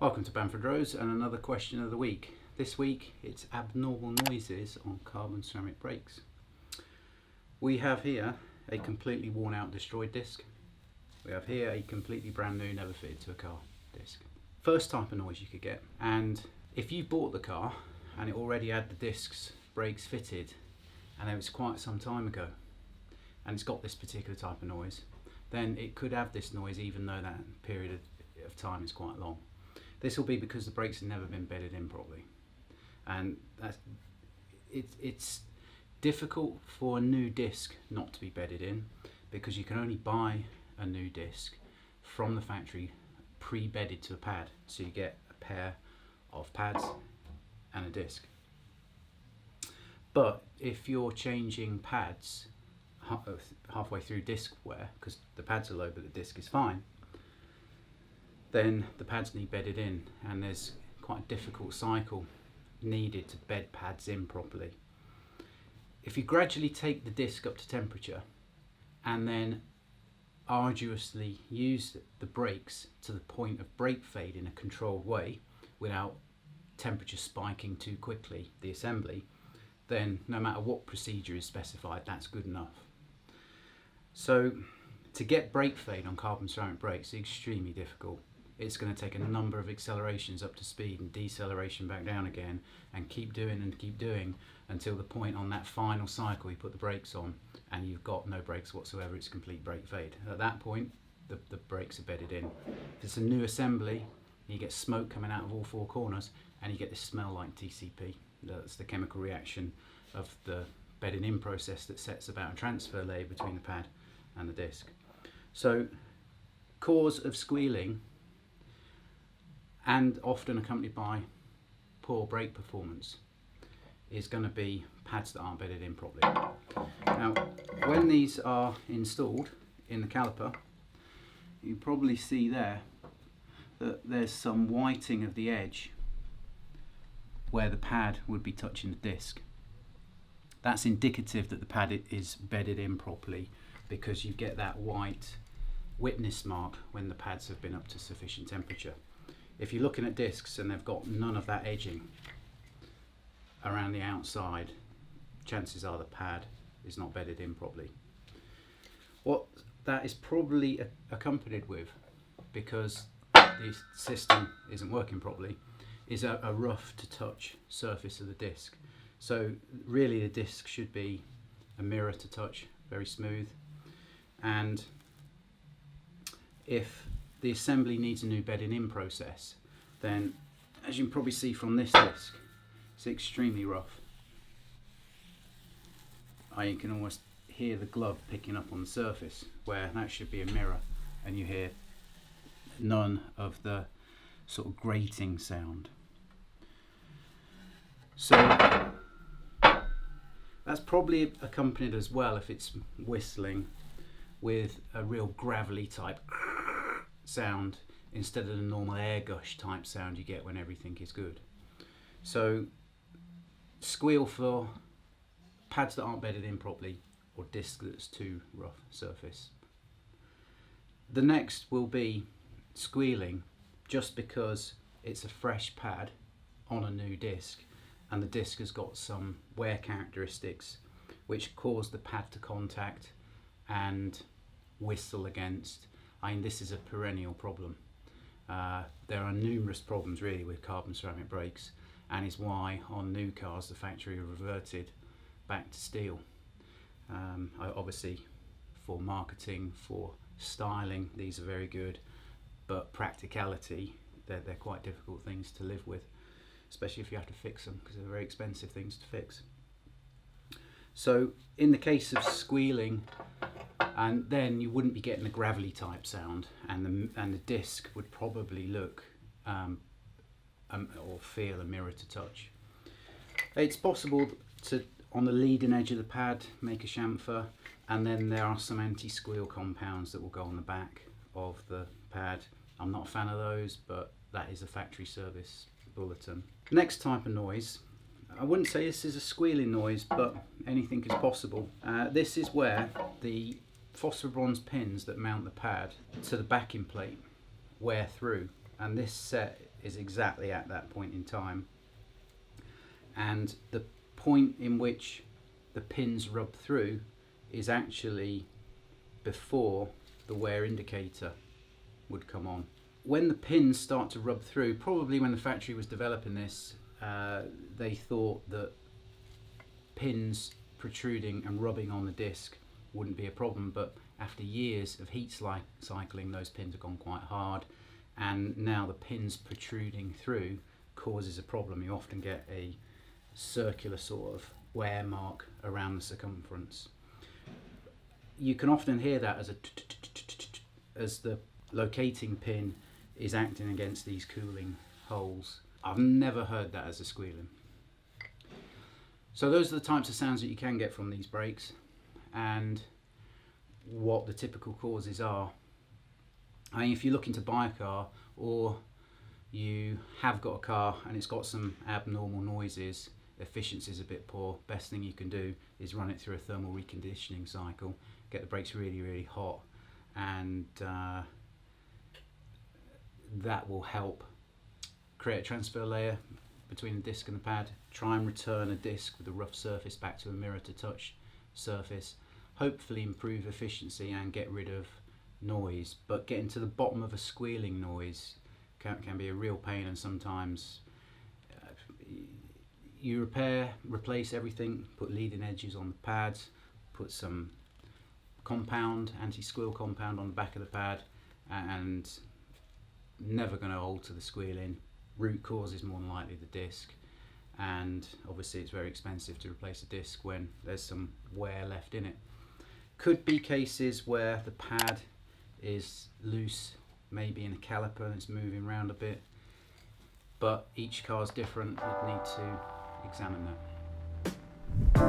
Welcome to Bamfordrose and another question of the week. This week it's abnormal noises on carbon ceramic brakes. We have here a completely worn out destroyed disc. We have here a completely brand new never fitted to a car disc. First type of noise you could get, and if you bought the car and it already had the discs, brakes fitted, and it was quite some time ago and it's got this particular type of noise, then it could have this noise even though that period of time is quite long. This will be because the brakes have never been bedded in properly, and it's difficult for a new disc not to be bedded in because you can only buy a new disc from the factory pre-bedded to a pad, so you get a pair of pads and a disc. But if you're changing pads halfway through disc wear, because the pads are low but the disc is fine, then the pads need bedded in, and there's quite a difficult cycle needed to bed pads in properly. If you gradually take the disc up to temperature and then arduously use the brakes to the point of brake fade in a controlled way without temperature spiking too quickly the assembly, then no matter what procedure is specified, that's good enough. So to get brake fade on carbon ceramic brakes is extremely difficult. It's going to take a number of accelerations up to speed and deceleration back down again, and keep doing until the point on that final cycle you put the brakes on and you've got no brakes whatsoever. It's complete brake fade. At that point the brakes are bedded in. If it's a new assembly, you get smoke coming out of all four corners and you get this smell like TCP. That's the chemical reaction of the bedding in process that sets about a transfer layer between the pad and the disc. So cause of squealing, and often accompanied by poor brake performance, is going to be pads that aren't bedded in properly. Now, when these are installed in the caliper, you probably see there that there's some whiting of the edge where the pad would be touching the disc. That's indicative that the pad is bedded in properly, because you get that white witness mark when the pads have been up to sufficient temperature. If you're looking at discs and they've got none of that edging around the outside, chances are the pad is not bedded in properly. What that is probably accompanied with, because the system isn't working properly, is a rough to touch surface of the disc. So really the disc should be a mirror to touch, very smooth. And if the assembly needs a new bedding in process, then as you can probably see from this disc, it's extremely rough. You can almost hear the glove picking up on the surface, where that should be a mirror, and you hear none of the sort of grating sound. So that's probably accompanied as well, if it's whistling, with a real gravelly type sound instead of the normal air gush type sound you get when everything is good. So squeal for pads that aren't bedded in properly, or disc that's too rough surface. The next will be squealing just because it's a fresh pad on a new disc, and the disc has got some wear characteristics which cause the pad to contact and whistle against. This is a perennial problem. There are numerous problems really with carbon ceramic brakes, and is why on new cars the factory reverted back to steel. Obviously for marketing, for styling, these are very good, but practicality, they're quite difficult things to live with, especially if you have to fix them, because they're very expensive things to fix. So in the case of squealing, and then you wouldn't be getting a gravelly type sound, and the disc would probably look or feel a mirror to touch. It's possible to, on the leading edge of the pad, make a chamfer, and then there are some anti-squeal compounds that will go on the back of the pad. I'm not a fan of those, but that is a factory service bulletin. Next type of noise, I wouldn't say this is a squealing noise, but anything is possible. This is where the phosphor bronze pins that mount the pad to the backing plate wear through, and this set is exactly at that point in time, and the point in which the pins rub through is actually before the wear indicator would come on. When the pins start to rub through, probably when the factory was developing this, they thought that pins protruding and rubbing on the disc wouldn't be a problem, but after years of heat cycling, those pins have gone quite hard, and now the pins protruding through causes a problem. You often get a circular sort of wear mark around the circumference. You can often hear that as the locating pin is acting against these cooling holes. I've never heard that as a squealing. So those are the types of sounds that you can get from these brakes, and what the typical causes are. I mean, if you're looking to buy a car, or you have got a car and it's got some abnormal noises, efficiency is a bit poor, best thing you can do is run it through a thermal reconditioning cycle, get the brakes really hot, and that will help create a transfer layer between the disc and the pad, try and return a disc with a rough surface back to a mirror to touch surface, hopefully improve efficiency and get rid of noise. But getting to the bottom of a squealing noise can be a real pain, and sometimes you replace everything, put leading edges on the pads, put some compound, anti-squeal compound on the back of the pad, and never going to alter the squealing. Root cause is more than likely the disc, and obviously it's very expensive to replace a disc when there's some wear left in it. Could be cases where the pad is loose, maybe in a caliper and it's moving around a bit, but each car's different. You'd need to examine that.